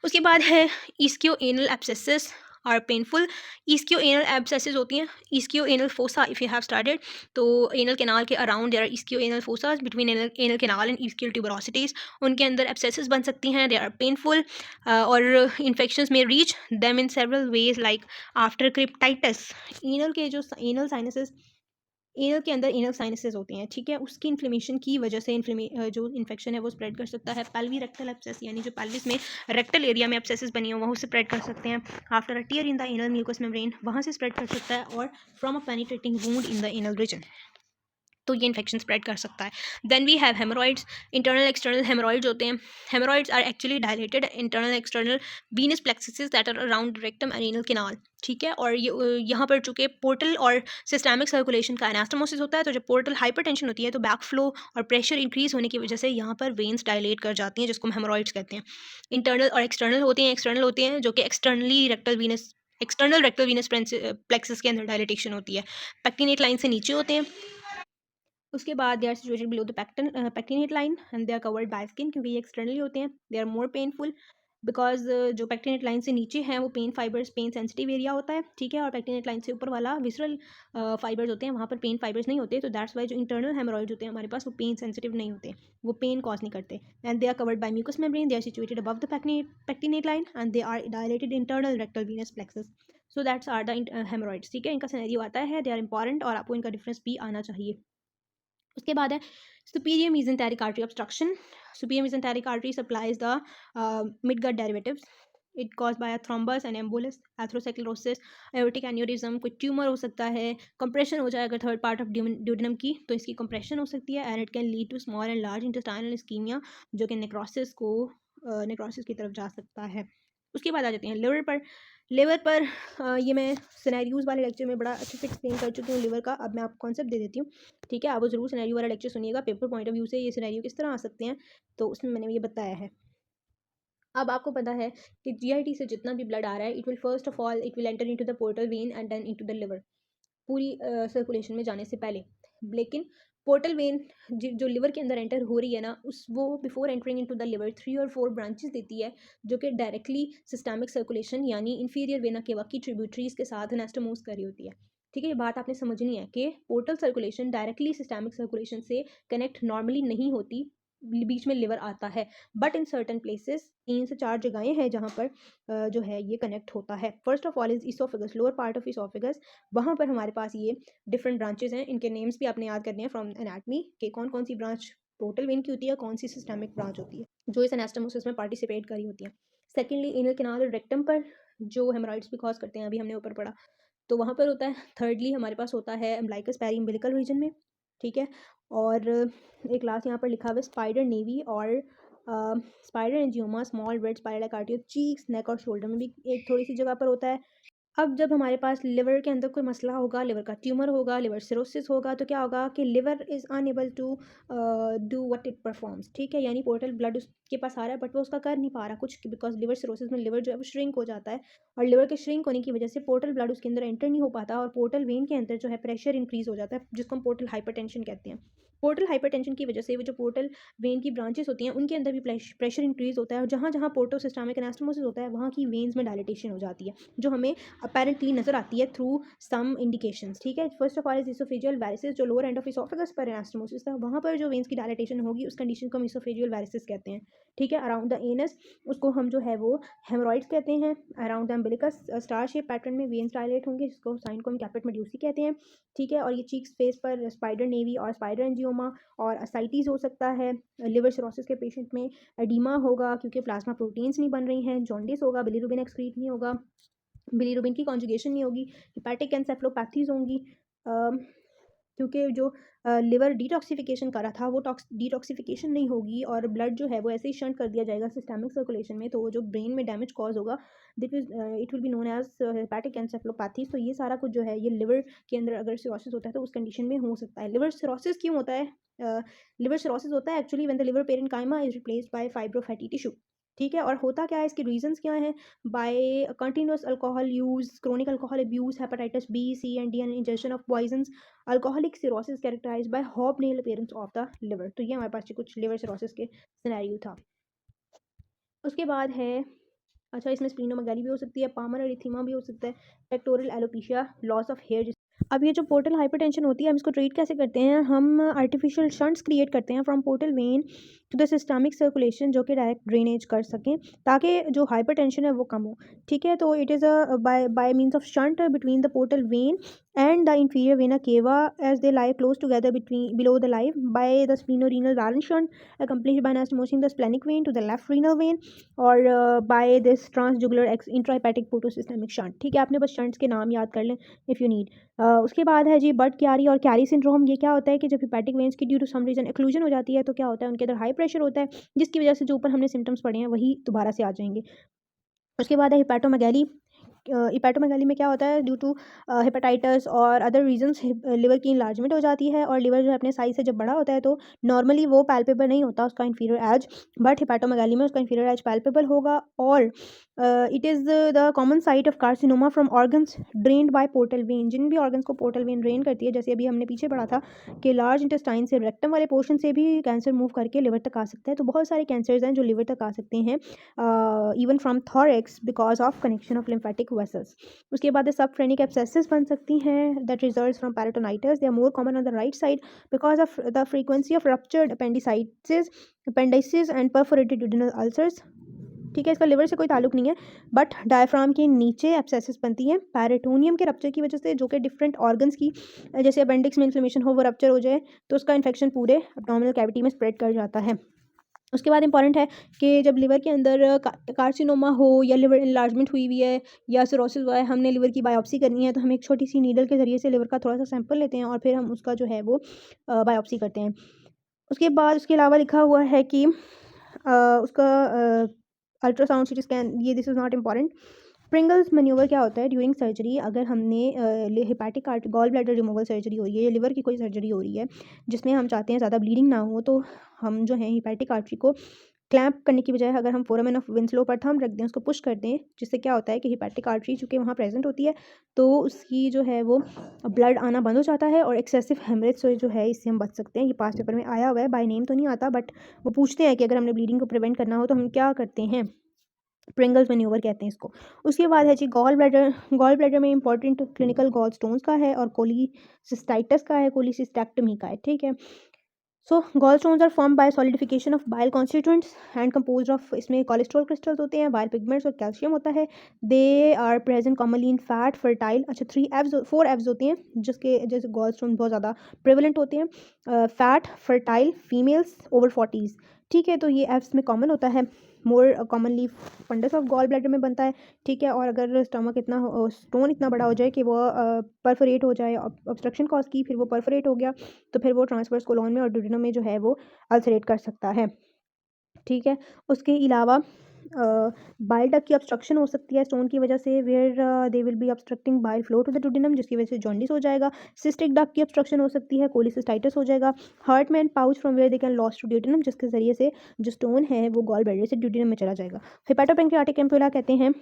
उसके बाद है ischioanal abscesses are painful. Ischioanal abscesses होती हैं, ischioanal fossa if you have started, तो एनल कैनाल के around there are ischioanal fossas between anal canal and ischial tuberosities, उनके अंदर एब्सेसिस बन सकती हैं, दे आर पेनफुल, और इन्फेक्शंस में reach them in several ways like after cryptitis. Anal के जो एनल साइनसेस, एनल के अंदर एनल साइनसेस होते हैं, ठीक है, उसकी इन्फ्लेमेशन की वजह से जो इन्फेक्शन है वो स्प्रेड कर सकता है। पेल्वी रेक्टल एब्सेस, यानी जो पेल्विस में रेक्टल एरिया में एब्सेसेस बनी हो वहाँ से स्प्रेड कर सकते हैं। After a tear in the anal mucous membrane, वहाँ से स्प्रेड कर सकता है, और from a penetrating wound in the anal region, तो ये इन्फेक्शन स्प्रेड कर सकता है। Then we have haemorrhoids, internal external haemorrhoids होते हैं। Haemorrhoids are actually dilated internal external venous plexus that are around rectum and anal canal, ठीक है, और ये यहाँ पर चूंकि पोर्टल और सिस्टमिक सर्कुलेशन का एनास्टोमोसिस होता है, तो जब पोर्टल हाइपरटेंशन होती है तो बैक फ्लो और प्रेशर इंक्रीज होने की वजह से यहाँ पर वेन्स डायलेट कर जाती हैं, जिसको हम हेमोरॉइड्स कहते हैं। इंटरनल और एक्सटर्नल होते हैं, एक्सटर्नल होते हैं जो कि externally rectal Venus, external rectal Venus plexus के अंदर डायलिटेशन होती है, पेक्टिनेट लाइन से नीचे होते हैं। उसके बाद they are situated below the pectinate line and they are covered by skin, क्योंकि ये एक्सटर्नली होते हैं, they are more painful because जो पेक्टिनेट लाइन से नीचे हैं वो pain fibres, pain sensitive area होता है, ठीक है, और पेक्टिनेट लाइन से ऊपर वाला विसरल फाइबर्स होते हैं, वहाँ पर पेन फाइबर्स नहीं होते, तो दैट्स वाई जो इंटरनल हेमोरॉइड्स होते हैं हमारे पास वो पेन सेंसिटिव नहीं होते, वो पेन कॉज नहीं करते, and they are covered by mucous membrane, they are situated above the pectinate line and they are dilated internal rectal venous plexus, so that's are the haemorrhoids, ठीक है, इनका scenario आता है, दे आर इंपॉर्टेंट और आपको इनका difference भी आना चाहिए। उसके बाद है superior mesenteric artery obstruction। Superior mesenteric artery supplies the midgut derivatives. It caused by a thrombus and embolus, atherosclerosis, aortic aneurysm, कोई ट्यूमर हो सकता है, कंप्रेशन हो जाएगा थर्ड पार्ट ऑफ ड्यूडेनम की, तो इसकी कंप्रेशन हो सकती है, and it can lead to small and large intestinal ischaemia, जो कि नेक्रोसिस की तरफ जा सकता है। उसके बाद आ जाते हैं लिवर पर। लिवर पर ये मैं सिनेरियोज वाले लेक्चर में बड़ा अच्छे से एक्सप्लेन कर चुकी हूँ लिवर का, अब मैं आपको कॉन्सेप्ट दे देती हूँ, ठीक है, आप वो जरूर सिनेरियो वाला लेक्चर सुनिएगा, पेपर पॉइंट ऑफ व्यू से ये सिनेरियो किस तरह आ सकते हैं, तो उसमें मैंने ये बताया है। अब आपको पता है कि जीआईटी से जितना भी ब्लड आ रहा है, it will first of all it will enter into the portal vein and then into the liver, पूरी सर्कुलेशन में जाने से पहले, लेकिन पोर्टल वेन जो लिवर के अंदर एंटर हो रही है ना, उस वो before entering into the liver 3 और 4 ब्रांचेस देती है, जो कि डायरेक्टली सिस्टमिक सर्कुलेशन यानी इंफीरियर वेना केवा की ट्रिब्यूटरीज के साथ एनास्टोमोस कर रही होती है। ठीक है, ये बात आपने समझनी है कि portal circulation directly systemic circulation से कनेक्ट नॉर्मली नहीं होती, बीच में लिवर आता है, बट इन सर्टन प्लेसेस 3 से 4 जगहें हैं जहाँ पर जो है ये कनेक्ट होता है। First of all is oesophagus, lower part of oesophagus, वहाँ पर हमारे पास ये डिफरेंट ब्रांचेस हैं, इनके नेम्स भी आपने याद करने हैं फ्रॉम एनाटमी कि कौन कौन सी ब्रांच पोर्टल वेन की होती है, कौन सी सिस्टमिक ब्रांच होती है जो इस एनास्टोमोसिस में पार्टिसिपेट करी होती है। सेकेंडली एनल कैनाल और रेक्टम पर जो हेमोरॉइड्स भी कॉज करते हैं, अभी हमने ऊपर पढ़ा, तो वहाँ पर होता है। थर्डली हमारे पास होता है अम्बिलिकस पेरिअम्बिलिकल रीजन में, ठीक है। और एक लास्ट यहाँ पर लिखा हुआ है स्पाइडर नेवी और spider angioma small red spiral कार्टियो चीक्स, नेक और शोल्डर में भी एक थोड़ी सी जगह पर होता है। अब जब हमारे पास लिवर के अंदर कोई मसला होगा, लिवर का ट्यूमर होगा, लिवर सिरोसिस होगा, तो क्या होगा कि liver is unable to do what it performs, ठीक है। यानी पोर्टल ब्लड उसके पास आ रहा है बट वो उसका कर नहीं पा रहा कुछ, बिकॉज लिवर सिरोसिस में लिवर जो है वो श्रिंक हो जाता है, और लिवर के श्रिंक होने की वजह से पोर्टल ब्लड उसके अंदर एंटर नहीं हो पाता, और पोर्टल वेन के अंदर जो है प्रेशर इंक्रीज हो जाता है, जिसको हम पोर्टल हाइपरटेंशन कहते हैं। पोर्टल हाइपरटेंशन की वजह से वो जो पोर्टल वेन की ब्रांचेस होती हैं उनके अंदर भी प्रेशर इंक्रीज होता है, और जहाँ जहाँ पोर्टो सिस्टमिक एनास्टोमोसिस होता है वहाँ की वेन्स में डायलिटेशन हो जाती है, जो हमें अपेरेंटली नजर आती है थ्रू सम इंडिकेशंस, ठीक है। First of all is oesophageal varices, जो लोअर एंड ऑफ इसोफेगस पर एनास्टोमोसिस था, वहाँ पर जो वेन्स की डायलिटेशन होगी उस कंडीशन को हम इसोफेजियल वेरिसिस कहते हैं, ठीक है। अराउंड द एनस उसको हम जो है वो हेमोरॉइड्स कहते हैं। Around the umbilicus star shape pattern में वेन्स डायलेट होंगे, जिसको साइन को हम कैपिट मेड्यूसी कहते हैं, ठीक है। और ये चीक्स फेस पर स्पाइडर नेवी और स्पाइडर एंजियोमा और असाइटिस हो सकता है। लिवर सिरोसिस के पेशेंट में एडिमा होगा क्योंकि प्लाज्मा प्रोटीन्स नहीं बन रही हैं। जॉन्डिस होगा, बिलीरुबिन एक्सक्रीट नहीं होगा, बिलीरुबिन की कॉन्जुगेशन नहीं होगी। हिपैटिक एन्सेफलोपैथीज होंगी क्योंकि जो लिवर डिटॉक्सिफिकेशन कर रहा था वो डिटॉक्सिफिकेशन नहीं होगी, और ब्लड जो है वो ऐसे ही शंट कर दिया जाएगा सिस्टमिक सर्कुलेशन में, तो वो जो ब्रेन में डैमेज कॉज होगा that is it will be known as hepatic encephalopathies. तो ये सारा कुछ जो है ये लिवर के अंदर अगर सिरोसिस होता है तो उस कंडीशन में हो सकता है। लिवर सिरोसिस क्यों होता है? लिवर सिरोसिस होता है actually when the liver parenchyma is replaced by fibrofatty tissue, ठीक है। और होता क्या है, इसके रीजंस क्या हैं? By continuous alcohol use, chronic alcohol abuse, hepatitis B C and D, and injection of poisons, alcoholic cirrhosis characterised by hobnail appearance of the liver. तो ये हमारे पास कुछ लिवर सिरोसिस के सिनेरियो था। उसके बाद है, अच्छा इसमें स्प्लीनोमेगाली भी हो सकती है, पामर एरिथीमा भी हो सकता है, pectoral alopecia, loss of hair. अब ये जो पोर्टल हाइपरटेंशन होती है हम इसको ट्रीट कैसे करते हैं? हम आर्टिफिशियल शंट्स क्रिएट करते हैं from portal vein to the systemic circulation, जो कि डायरेक्ट ड्रेनेज कर सकें ताकि जो हाइपरटेंशन है वो कम हो, ठीक है। तो it is a bye means of shunt between the portal when and the inferior vena cava as they lie close together below the live by the splenorenal Warren shunt, accomplished by anastomosing the splenic vein to the left renal vein, or by this transjugular intrahepatic portosystemic shunt, ठीक है। आपने बस shunts के नाम याद कर लें if you need. उसके बाद है जी बर्ड क्यारी और कैरी सिंड्रोम। ये क्या होता है कि जब हिपैटिक वेन्स की due to some reason occlusion हो जाती है तो क्या होता है, उनके अंदर हाई प्रेशर होता है, जिसकी वजह से जो ऊपर हमने सिम्टम्स पढ़े हैं वही दोबारा से आ जाएंगे। उसके बाद है हिपैटोमेगैली। हिपैटोमेगैली में क्या होता है, ड्यू टू हेपेटाइटिस और अदर रीजंस लिवर की इन्लार्जमेंट हो जाती है, और लिवर जो है अपने साइज से जब बड़ा होता है तो नॉर्मली वो पैल्पेबल नहीं होता उसका इंफीरियर एज, बट हिपैटोमेगैली में उसका इंफीरियर एज पैल्पेबल होगा। और it is the common site of carcinoma from organs drained by portal vein. जिन भी ऑर्गन्स को पोर्टल वेन ड्रेन करती है, जैसे अभी हमने पीछे पढ़ा था कि लार्ज इंटेस्टाइन से रेक्टम वाले पोर्शन से भी कैंसर मूव करके लिवर तक आ सकता है। तो बहुत सारे कैंसर्स हैं जो लिवर तक आ सकते हैं, even from thorax because of connection of lymphatic vessels. उसके बाद सबफ्रेनिक एब्सेसिस बन सकती हैं that results from peritonitis. They are more common on the right side because of the frequency of ruptured appendicitis and perforated duodenal ulcers, ठीक है। इसका liver से कोई ताल्लुक नहीं है, बट डायफ्राम के नीचे एब्सेसिस बनती हैं पेरिटोनियम के रप्चर की वजह से, जो कि डिफरेंट ऑर्गन्स की, जैसे अपेंडिक्स में इन्फ्लेमेशन हो वो रप्चर हो जाए तो उसका इन्फेक्शन पूरे एब्डोमिनल कैविटी में स्प्रेड कर जाता है। उसके बाद इंपॉर्टेंट है कि जब लिवर के अंदर कार्सिनोमा हो या लिवर इनलार्जमेंट हुई हुई है या सिरोसिस हुआ है, हमने लिवर की बायोप्सी करनी है, तो हम एक छोटी सी नीडल के ज़रिए से लिवर का थोड़ा सा सैंपल लेते हैं और फिर हम उसका जो है वो बायोप्सी करते हैं। उसके बाद उसके अलावा लिखा हुआ है कि उसका अल्ट्रासाउंड सिटी स्कैन, ये this is not important. Pringle's manoeuvre क्या होता है ड्यूरिंग सर्जरी? अगर हमने hepatic gall bladder removal surgery हो रही है या लिवर की कोई सर्जरी हो रही है जिसमें हम चाहते हैं ज़्यादा ब्लीडिंग ना हो, तो हम जो है हिपैटिक आर्टरी को क्लैंप करने की बजाय अगर हम फोरामेन ऑफ विंसलो पर थंब रख दें, उसको पुश कर दें, जिससे क्या होता है कि हिपैटिक आर्टरी चूँकि वहाँ प्रेजेंट होती है, तो उसकी जो है वो ब्लड आना बंद हो जाता है और एक्सेसिव हेमरेज से जो है इससे हम बच सकते हैं। ये पास पेपर में आया हुआ है, बाय नेम तो नहीं आता, बट वो पूछते हैं कि अगर हमने ब्लीडिंग को प्रिवेंट करना हो तो हम क्या करते हैं। प्रिंगल्स मैन्यूवर कहते हैं इसको। उसके बाद है जी गॉल ब्लैडर। गॉल ब्लैडर में इंपॉर्टेंट क्लिनिकल गॉल स्टोन्स का है और कोलिसिस्टाइटिस का है, कोलिसिस्टेक्टमी का है, ठीक है। So gallstones are form by solidification of bile constituents and composed of, इसमें कोलेस्ट्रॉल क्रिस्टल्स होते हैं, बाइल पिगमेंट्स और कैल्शियम होता है। They are present commonly in fat fertile, अच्छा 4 एव्स होती हैं जिसके जैसे गॉलस्टोन बहुत ज़्यादा प्रेवलेंट होते हैं। Fat fertile females over 40s, ठीक है। तो ये एव्स में कॉमन होता है। More commonly fundus of gall bladder में बनता है, ठीक है। और अगर स्टमक इतना स्टोन इतना बड़ा हो जाए कि वो परफोरेट हो जाए, ऑब्स्ट्रक्शन कॉज की, फिर वो परफोरेट हो गया, तो फिर वो ट्रांसवर्स कोलोन में और ड्यूडेनम में जो है वो अल्सरेट कर सकता है, ठीक है। उसके अलावा बाइल डक्ट की ऑब्स्ट्रक्शन हो सकती है स्टोन की वजह से, where they will be obstructing bile flow to the duodenum, जिसकी वजह से जॉन्डिस हो जाएगा। सिस्टिक डक्ट की ऑब्स्ट्रक्शन हो सकती है, कोलिसिस्टाइटिस हो जाएगा। हार्ट में pouch from where they can loss to duodenum, जिसके जरिए से जो स्टोन है वो गॉल ब्लैडर से ड्यूडेनम में चला जाएगा। हेपेटोपेंक्रियाटिक एम्पुला कहते हैं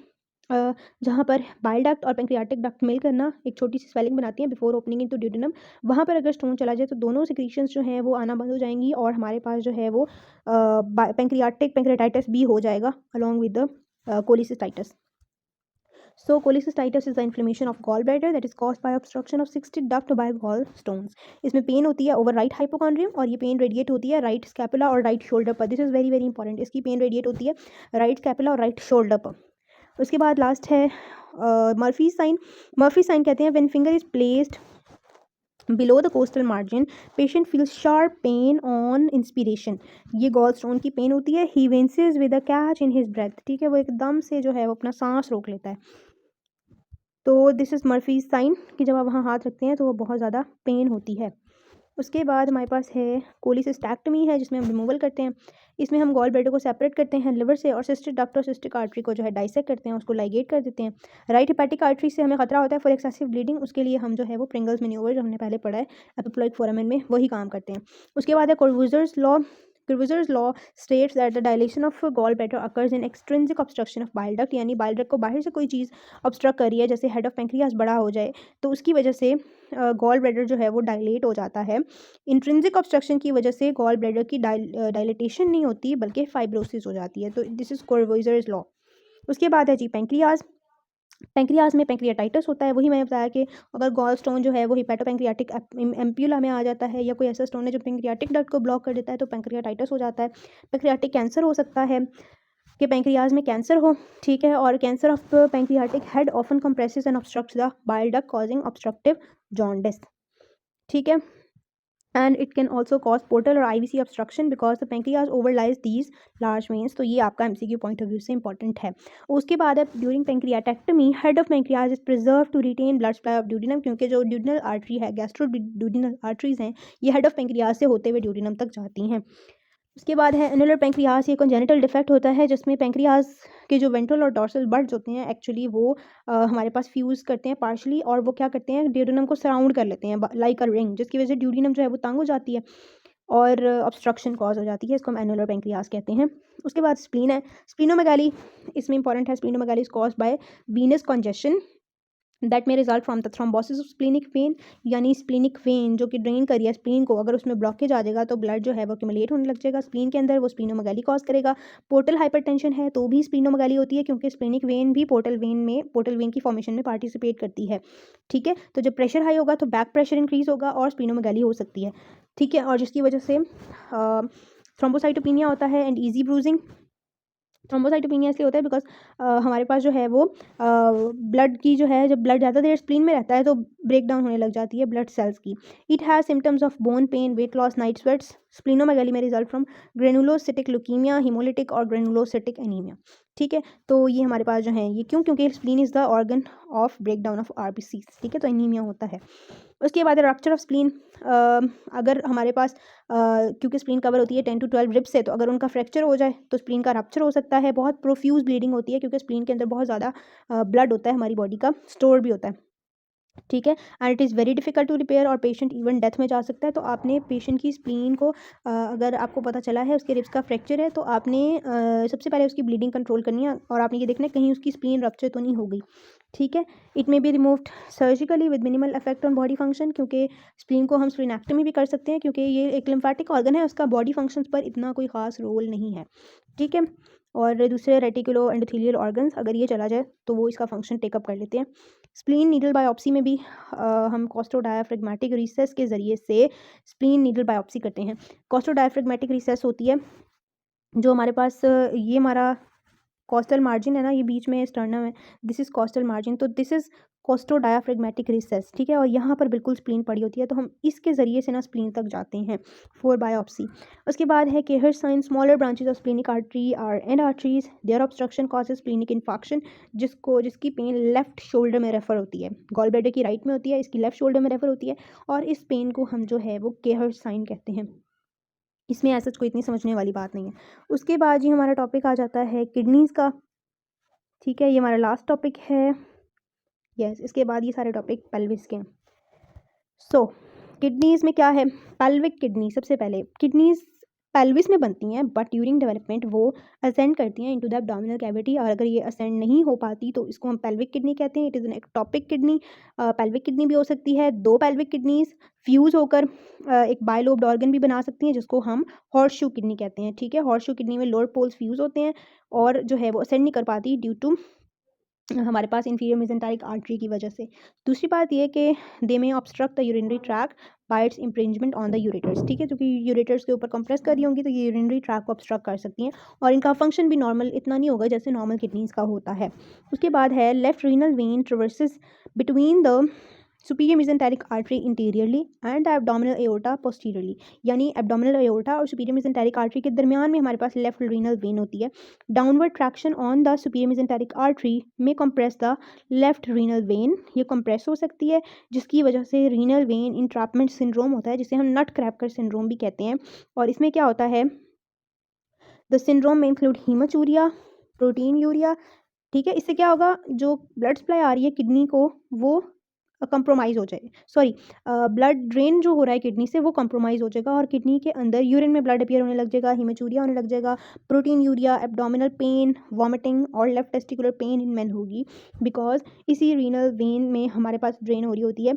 जहाँ पर बाइल डक्ट और पेंक्रियाटिक डक्ट मिलकर ना एक छोटी सी स्वेलिंग बनाती हैं बिफोर ओपनिंग इनटू ड्यूडेनम। वहाँ पर अगर स्टोन चला जाए तो दोनों सिक्रीशंस जो हैं वो आना बंद हो जाएंगी और हमारे पास जो है वो पेंक्रियाटाइटिस भी हो जाएगा along with the cholecystitis. So cholecystitis is the inflammation of gallbladder that is caused by obstruction of 60 duct by gallstones. इसमें पेन होती है ओवर राइट हाइपोकॉन्ड्रियम और ये पेन रेडिएट होती है राइट स्कैपुला और राइट शोल्डर पर। This is very very important. इसकी पेन रेडिएट होती है राइट स्कैपुला और राइट शोल्डर पर। उसके बाद लास्ट है मर्फी साइन। मर्फी साइन कहते हैं when finger is placed below the costal margin patient feels sharp pain on inspiration. ये गॉल स्टोन की पेन होती है। He winces with a catch in his breath, ठीक है। वो एकदम से जो है वो अपना सांस रोक लेता है। तो दिस इज़ मर्फी साइन कि जब आप वहाँ हाथ रखते हैं तो वो बहुत ज़्यादा पेन होती है। उसके बाद हमारे पास है कोलिसिस्टैक्टमी है, जिसमें हम रिमूवल करते हैं। इसमें हम गॉल ब्लैडर को सेपरेट करते हैं लिवर से और सिस्टिक डक्ट और सिस्टिक आर्टरी को जो है डाइसेक्ट करते हैं, उसको लाइगेट कर देते हैं। राइट हेपेटिक आर्टरी से हमें खतरा होता है फॉर एक्सेसिव ब्लीडिंग, उसके लिए हम जो है वो प्रिंगल्स मैन्यूवर जो हमने पहले पढ़ा है एपिप्लॉइड फोरामेन में, वही काम करते हैं। उसके बाद है कोर्वुजर्स law. Curvuzer's law states that the dilation of gallbladder occurs in extrinsic obstruction of bile duct, यानी बाइल डक्ट को बाहर से कोई चीज़ ऑब्स्ट्रक्ट कर रही है, जैसे हेड ऑफ पेंक्रियास बड़ा हो जाए तो उसकी वजह से गॉल ब्लैडर जो है वो डायलेट हो जाता है। इंट्रिंसिक ऑब्स्ट्रक्शन की वजह से गॉल ब्लैडर की डायलेटेशन नहीं होती बल्कि फाइब्रोसिस हो जाती है। तो दिस इज कोर्वुजर्स लॉ। उसके बाद है जी पेंक्रियाज। पेंक्रियाज में पेंक्रियाटाइटिस होता है। वही मैंने बताया कि अगर गॉल स्टोन जो है वो हिपेटोपेंक्रियाटिक एम्प्यूला में आ जाता है या कोई ऐसा स्टोन है जो पेंक्रियाटिक डक्ट को ब्लॉक कर देता है तो पेंक्रियाटाइटिस हो जाता है। पेंक्रियाटिक कैंसर हो सकता है कि पेंक्रियाज में कैंसर हो, ठीक है। और cancer of pancreatic head often compresses and obstructs the bile duct causing obstructive jaundice, ठीक है। And it can also cause portal और IVC obstruction because the pancreas overlies these large veins. तो ये आपका एमसीक्यू पॉइंट ऑफ व्यू से important है। उसके बाद है during pancreatectomy head of pancreas is preserve to retain blood supply of duodenum, क्योंकि जो ड्यूडिनल आर्टरी है, गैस्ट्रो ड्यूडिनल आर्टरीज हैं, ये हेड ऑफ पेंक्रियाज से होते हुए ड्यूडिनम तक जाती हैं। उसके बाद है एनुलर पेंक्रियाज। ये कंजेनिटल डिफेक्ट होता है जिसमें पेंक्रियाज के जो वेंट्रल और डॉर्सल बर्ड्स होते हैं एक्चुअली वो हमारे पास फ्यूज़ करते हैं पार्शली और वो क्या करते हैं ड्यूडिनम को सराउंड कर लेते हैं लाइक अ रिंग, जिसकी वजह से ड्यूडिनम जो है वो तंग हो जाती है और ऑब्स्ट्रक्शन कॉज हो जाती है। इसको हम एनुलर पेंक्रियाज कहते हैं। उसके बाद स्प्लीन है। स्प्लीनोमेगाली इसमें इंपॉर्टेंट है। Splenomegaly is caused by venous congestion that में result from the thrombosis of splenic vein, यानी स्प्लीनिक वेन जो कि ड्रेन करी है स्प्लीन को, अगर उसमें ब्लॉकेज आ जाएगा तो ब्लड जो है वो एक्यूमुलेट होने लग जाएगा स्प्लीन के अंदर, वो स्प्लीनोमेगाली कॉज करेगा। पोर्टल हाइपरटेंशन है तो भी स्प्लीनोमेगाली होती है क्योंकि स्प्लीनिक वेन भी पोर्टल वेन की फॉर्मेशन में पार्टिसिपेट करती है, ठीक है। तो जब प्रेशर हाई होगा तो बैक प्रेशर इंक्रीज होगा और स्प्लीनोमेगाली हो सकती है, ठीक है। और जिसकी वजह से थ्रोम्बोसाइटोपिनिया होता है एंड ईजी ब्रूजिंग। थ्रोम्बोसाइटोपिनिया इसलिए होता है बिकॉज हमारे पास जो है वो ब्लड की जो है, जब ब्लड ज़्यादा देर स्प्लीन में रहता है तो ब्रेक डाउन होने लग जाती है ब्लड सेल्स की। It has symptoms of bone pen, weight loss, night sweats. Splenomegaly में रिजल्ट फ्रॉम ग्रेनुलोसिटिक ल्यूकीमिया, हिमोलिटिक और ग्रेनुलोसिटिक एनीमिया, ठीक है। तो ये हमारे पास जो है ये क्योंकि spleen is the organ of break down of RBC, ठीक है। तो एनीमिया होता है। उसके बाद रप्चर ऑफ स्प्लीन। अगर हमारे पास क्योंकि स्प्लीन कवर होती है 10 to 12 रिब्स से, तो अगर उनका फ्रैक्चर हो जाए तो स्प्लीन का रप्चर हो सकता है। बहुत प्रोफ्यूज ब्लीडिंग होती है क्योंकि स्प्लीन के अंदर बहुत ज़्यादा ब्लड होता है, हमारी बॉडी का स्टोर भी होता है। ठीक है, and it is very difficult to repair और पेशेंट इवन डेथ में जा सकता है। तो आपने पेशेंट की स्प्लीन को अगर आपको पता चला है उसके रिब्स का फ्रैक्चर है, तो आपने सबसे पहले उसकी ब्लीडिंग कंट्रोल करनी है और आपने ये देखना है कहीं उसकी स्प्लीन रप्चर तो नहीं हो गई। ठीक है, it may be removed surgically with minimal effect on body function, क्योंकि स्प्लीन को हम स्प्लीनेक्टमी भी कर सकते हैं, क्योंकि ये एक लिम्फेटिक ऑर्गन है, उसका बॉडी फंक्शंस पर इतना कोई ख़ास रोल नहीं है। ठीक है, और दूसरे रेटिकुलो एंडोथेलियल ऑर्गन्स अगर ये चला जाए तो वो इसका फंक्शन टेकअप कर लेते हैं। स्प्लीन नीडल बायोप्सी में भी हम कॉस्टोडायाफ्रेगमेटिक रिसेस के ज़रिए से स्प्लीन नीडल बायोप्सी करते हैं। कॉस्टोडायाफ्रेगमेटिक रिसेस होती है जो हमारे पास ये हमारा कॉस्टल मार्जिन है ना, ये बीच में स्टर्नम है, दिस इज़ कॉस्टल मार्जिन, तो दिस इज़ कॉस्टोडायाफ्रेगमेटिक रिसेस। ठीक है, और यहाँ पर बिल्कुल स्प्लीन पड़ी होती है, तो हम इसके ज़रिए से ना स्प्लीन तक जाते हैं फॉर बायोप्सी। उसके बाद है Kehr sign, smaller branches of splenic artery are and arteries, their obstruction causes splenic infection, जिसकी पेन लेफ्ट शोल्डर में रेफर होती है। गॉल ब्लैडर की राइट में होती है, इसकी लेफ्ट शोल्डर में रेफर होती है, और इस पेन को हम जो है वो केहर साइन कहते हैं। इसमें ऐसा कोई इतनी समझने वाली बात नहीं है। उसके बाद ये हमारा टॉपिक आ जाता है किडनीज़ का। ठीक है, ये हमारा लास्ट टॉपिक है। यस, इसके बाद ये सारे टॉपिक पेल्विस के हैं। सो किडनीज़ में क्या है, पेल्विक किडनी, सबसे पहले किडनीज़ पेल्विस में बनती हैं, बट ड्यूरिंग डेवलपमेंट वो असेंड करती हैं इनटू द एब्डोमिनल कैविटी, और अगर ये असेंड नहीं हो पाती तो इसको हम पेल्विक किडनी कहते हैं। It is an ectopic kidney. Pelvic kidney भी हो सकती है, दो पेल्विक किडनीज फ्यूज़ होकर एक बायलोब्ड ऑर्गन भी बना सकती हैं, जिसको हम हॉर्सशू किडनी कहते हैं। ठीक है, हॉर्सशू किडनी में लोअर पोल्स फ्यूज़ होते हैं और जो है वो असेंड नहीं कर पाती ड्यू टू हमारे पास इंफीरियर मेसेंटेरिक आर्टरी की वजह से। दूसरी बात ये कि they may obstruct the urinary tract by its impingement on the ureters. ठीक है, क्योंकि यूरेटर्स के ऊपर कंप्रेस कर रही होंगी तो ये यूरिनरी ट्रैक को ऑब्स्ट्रक्ट कर सकती हैं, और इनका फंक्शन भी नॉर्मल इतना नहीं होगा जैसे नॉर्मल किडनीज़ का होता है। उसके बाद है left renal vein traverses between the superior mesenteric artery anteriorly and the abdominal aorta posteriorly, यानी एब्डोमिनल एओर्टा और सुपीरियर मेसेंटेरिक आर्टरी के दरमियान में हमारे पास लेफ्ट रीनल वेन होती है। Downward traction on the superior mesenteric artery may compress the left renal vein, ये compress हो सकती है, जिसकी वजह से रीनल वेन इंट्रैपमेंट सिंड्रोम होता है, जिसे हम नट क्रैकर सिंड्रोम भी कहते हैं। और इसमें क्या होता है, द सिंड्रोम में इंक्लूड हीमाचूरिया, प्रोटीन यूरिया। ठीक है, इससे क्या होगा, जो ब्लड सप्लाई आ रही है किडनी को वो कंप्रोमाइज़ हो जाए, सॉरी ब्लड ड्रेन जो हो रहा है किडनी से वो कंप्रोमाइज़ हो जाएगा, और किडनी के अंदर यूरिन में ब्लड अपीयर होने लग जाएगा, हीमाचूरिया होने लग जाएगा, proteinuria, abdominal pain, vomiting और left testicular pain in men होगी, बिकॉज इसी रीनल वेन में हमारे पास ड्रेन हो रही होती है,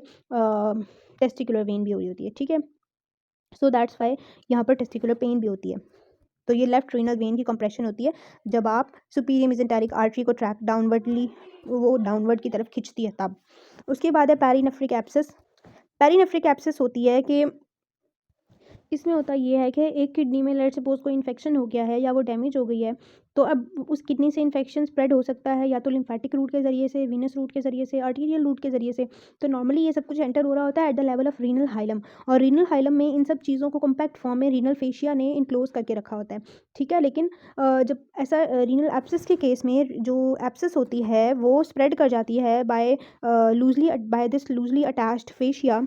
टेस्टिकुलर वेन भी हो रही होती है। ठीक है, सो दैट्स वाई यहाँ पर टेस्टिकुलर पेन भी होती है। तो ये लेफ्ट रीनल वेन की कंप्रेशन होती है जब आप सुपीरियर मेसेंटेरिक आर्टरी को ट्रैक डाउनवर्डली, वो डाउनवर्ड की तरफ खींचती है तब। उसके बाद है पेरिनेफ्रिक एब्सेस। पेरिनेफ्रिक एब्सेस होती है कि इसमें होता ये है कि एक किडनी में लेट्स सपोज कोई इन्फेक्शन हो गया है या वो डैमेज हो गई है, तो अब उस किडनी से इन्फेक्शन स्प्रेड हो सकता है या तो लिम्फेटिक रूट के ज़रिए से, वीनस रूट के ज़रिए से, आर्टीरियल रूट के ज़रिए से। तो नॉर्मली ये सब कुछ एंटर हो रहा होता है at the level of renal hilum, और रीनल हाइलम में इन सब चीज़ों को कॉम्पैक्ट फॉर्म में रीनल फेशिया ने इनक्लोज करके रखा होता है। ठीक है, लेकिन जब ऐसा रीनल एब्सेस के केस में जो एब्सेस होती है वो स्प्रेड कर जाती है by this loosely attached fascia,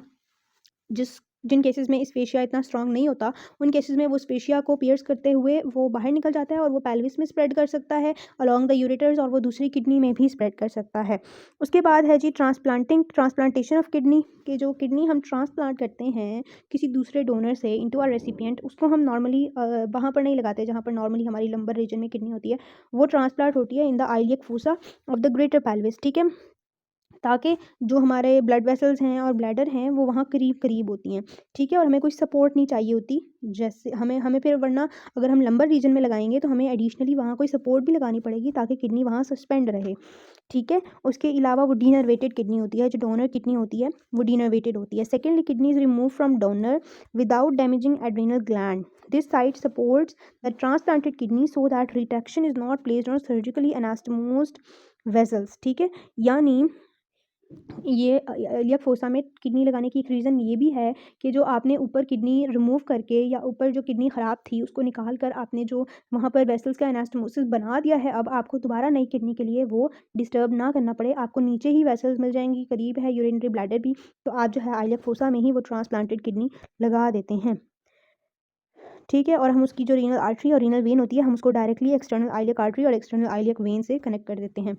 जिन केसेस में इस फेशिया इतना स्ट्रांग नहीं होता, उन केसेस में वो इस फेशिया को पियर्स करते हुए वो बाहर निकल जाता है और वो पेल्विस में स्प्रेड कर सकता है अलोंग द यूरेटर्स, और वो दूसरी किडनी में भी स्प्रेड कर सकता है। उसके बाद है जी ट्रांसप्लांटेशन ऑफ किडनी, कि जो किडनी हम ट्रांसप्लांट करते हैं किसी दूसरे डोनर से इनटू अ रेसिपिएंट, उसको हम नॉर्मली वहाँ पर नहीं लगाते जहाँ पर नॉर्मली हमारी लंबर रीजन में किडनी होती है, वो ट्रांसप्लांट होती है in the iliac fossa of the greater pelvis. ठीक है, ताकि जो हमारे ब्लड वेसल्स हैं और ब्लैडर हैं वो वहाँ करीब करीब होती हैं। ठीक है, और हमें कोई सपोर्ट नहीं चाहिए होती, जैसे हमें फिर वरना अगर हम लंबर रीजन में लगाएंगे तो हमें एडिशनली वहाँ कोई सपोर्ट भी लगानी पड़ेगी ताकि किडनी वहाँ सस्पेंड रहे। ठीक है, उसके अलावा वो डीनर्वेटेड किडनी होती है, जो डोनर किडनी होती है वो डीनर्वेटेड होती है। Secondly, kidney is remove from donor without damaging adrenal gland, this site supports the transplanted kidney so that retraction is not placed on surgically anastomosed vessels. ठीक है, यानी ये इलियक फोसा में किडनी लगाने की एक रीज़न ये भी है कि जो आपने ऊपर किडनी रिमूव करके या ऊपर जो किडनी ख़राब थी उसको निकाल कर आपने जो वहाँ पर वेसल्स का एनास्टोमोसिस बना दिया है, अब आपको दोबारा नई किडनी के लिए वो डिस्टर्ब ना करना पड़े, आपको नीचे ही वेसल्स मिल जाएंगी, करीब है यूरिनरी ब्लैडर भी, तो आप जो है इलियक फोसा में ही वो ट्रांसप्लांटेड किडनी लगा देते हैं। ठीक है, और हम उसकी जो रीनल आर्टरी और रीनल वेन होती है हम उसको डायरेक्टली एक्सटर्नल आइलियक आर्टरी और एक्सटर्नल आइलियक वेन से कनेक्ट कर देते हैं।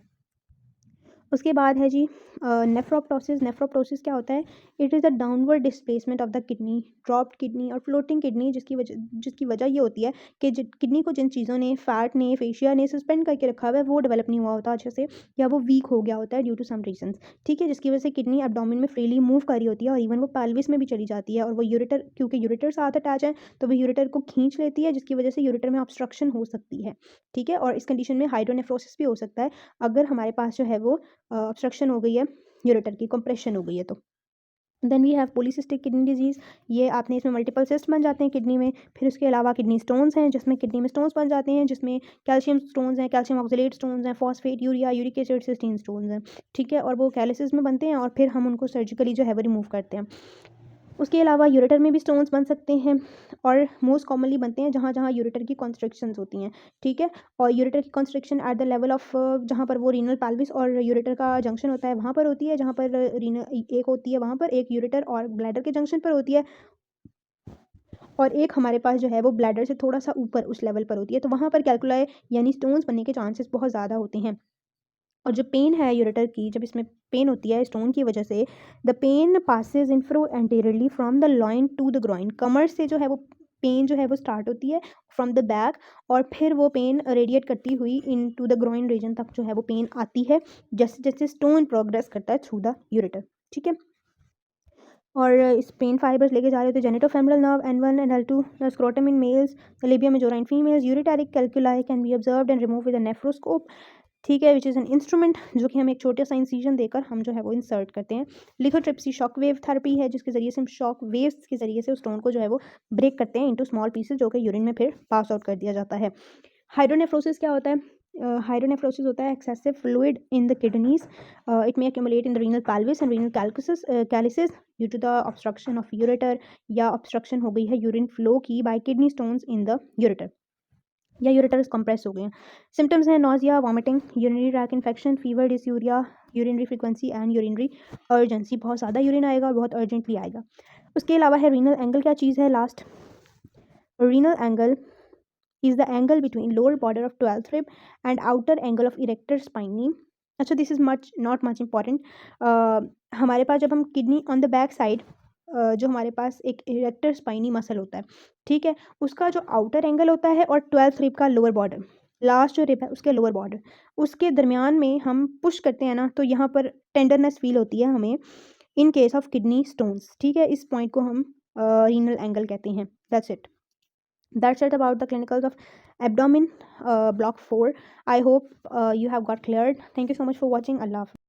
उसके बाद है जी नेफ्रोप्टोसिस। नेफ्रोप्टोसिस क्या होता है? It is the downward displacement of the kidney, dropped kidney और फ्लोटिंग किडनी, जिसकी वजह ये होती है कि किडनी को जिन चीज़ों ने, फैट ने, फेशिया ने सस्पेंड करके रखा हुआ है, वो डेवलप नहीं हुआ होता अच्छे से, या वो वीक हो गया होता है ड्यू टू सम रीजंस, ठीक है, जिसकी वजह से किडनी एब्डोमेन में फ्रीली मूव कर रही होती है और इवन वो पेल्विस में भी चली जाती है, और वो यूरेटर, क्योंकि यूरेटर साथ अटैच है तो वो यूरेटर को खींच लेती है, जिसकी वजह से यूरेटर में ऑब्स्ट्रक्शन हो सकती है, ठीक है। और इस कंडीशन में हाइड्रोनेफ्रोसिस भी हो सकता है अगर हमारे पास जो है वो ऑब्स्ट्रक्शन हो गई है, यूरेटर की कंप्रेशन हो गई है तो। Then we have polycystic kidney disease. ये आपने इसमें मल्टीपल सिस्ट बन जाते हैं किडनी में। फिर उसके अलावा किडनी स्टोन्स हैं, जिसमें किडनी में स्टोन्स बन जाते हैं, जिसमें कैल्शियम स्टोन्स हैं, कैल्शियम ऑक्सलेट स्टोन्स हैं, phosphate, urea, uric acid, cystine stones हैं, ठीक है। और वो कैलिसिस में बनते हैं और फिर हम उनको सर्जिकली जो है वो रिमूव करते हैं। उसके अलावा यूरेटर में भी स्टोन्स बन सकते हैं और मोस्ट कॉमनली बनते हैं जहाँ जहाँ यूरेटर की कॉन्स्ट्रिक्शंस होती हैं, ठीक है। और यूरेटर की constriction at the level of जहाँ पर वो रीनल पेल्विस और यूरेटर का जंक्शन होता है वहाँ पर होती है, जहाँ पर रीनल एक होती है वहाँ पर, एक यूरेटर और ब्लैडर के जंक्शन पर होती है, और एक हमारे पास जो है वो ब्लैडर से थोड़ा सा ऊपर उस लेवल पर होती है, तो वहाँ पर कैल्कुलाई यानी स्टोन्स बनने के चांसेस बहुत ज़्यादा होते हैं। और जो पेन है यूरेटर की, जब इसमें पेन होती है स्टोन की वजह से, the pain passes inferoanteriorly from the loin to the groin. कमर से जो है वो पेन जो है वो स्टार्ट होती है फ्रॉम द बैक, और फिर वो पेन रेडिएट करती हुई इन टू द ग्रॉइन रीजन तक जो है वो पेन आती है, जैसे जैसे स्टोन प्रोग्रेस करता है थ्रू द यूरेटर, ठीक है। और इस पेन फाइबर्स लेके जा रहे होते हैं genitofemoral nerve N1 and L2, the scrotum in males, the labia majora in females, ureteric calculi can be observed and remove with a nephroscope, ठीक है, विच इज़ एन इंस्ट्रूमेंट, जो कि हम एक छोटे सा इंसिजन देकर हम जो है वो इंसर्ट करते हैं। लिथोट्रिप्सी शॉक वेव थेरेपी है, जिसके ज़रिए से हम शॉक वेव्स के ज़रिए से उस स्टोन को जो है वो ब्रेक करते हैं इनटू स्मॉल पीसेस, जो कि यूरिन में फिर पास आउट कर दिया जाता है। हाइड्रोनेफ्रोसिस क्या होता है? हाइड्रोनेफ्रोसिस होता है excessive fluid in the kidneys, it may accumulate in the renal pelvis and renal calyces due to the obstruction of ureter, या ऑब्स्ट्रक्शन हो गई है यूरिन फ्लो की bye kidney stones in the ureter, या ureters compress हो गए हैं। Symptoms हैं nausea, vomiting, urinary track infection, fever, dysuria, urinary frequency and urinary urgency, बहुत ज़्यादा यूरिन आएगा और बहुत अर्जेंटली आएगा। उसके अलावा है रीनल एंगल, क्या चीज़ है last? Renal angle is the angle between lower border of 12th rib and outer angle of erector spinae. अच्छा, this is not much important. हमारे पास जब हम kidney on the back side, जो हमारे पास एक इरेक्टर स्पाइनी मसल होता है, ठीक है, उसका जो आउटर एंगल होता है और 12th रिब का लोअर बॉर्डर, लास्ट जो रिब है उसके लोअर बॉर्डर, उसके दरमियान में हम पुश करते हैं ना, तो यहाँ पर टेंडरनेस फील होती है हमें इन केस ऑफ किडनी स्टोन्स, ठीक है। इस पॉइंट को हम रीनल एंगल कहते हैं। That's it. That's it about the clinicals of abdomen block 4. I hope you have got cleared. Thank you so much for watching. Allah Hafiz.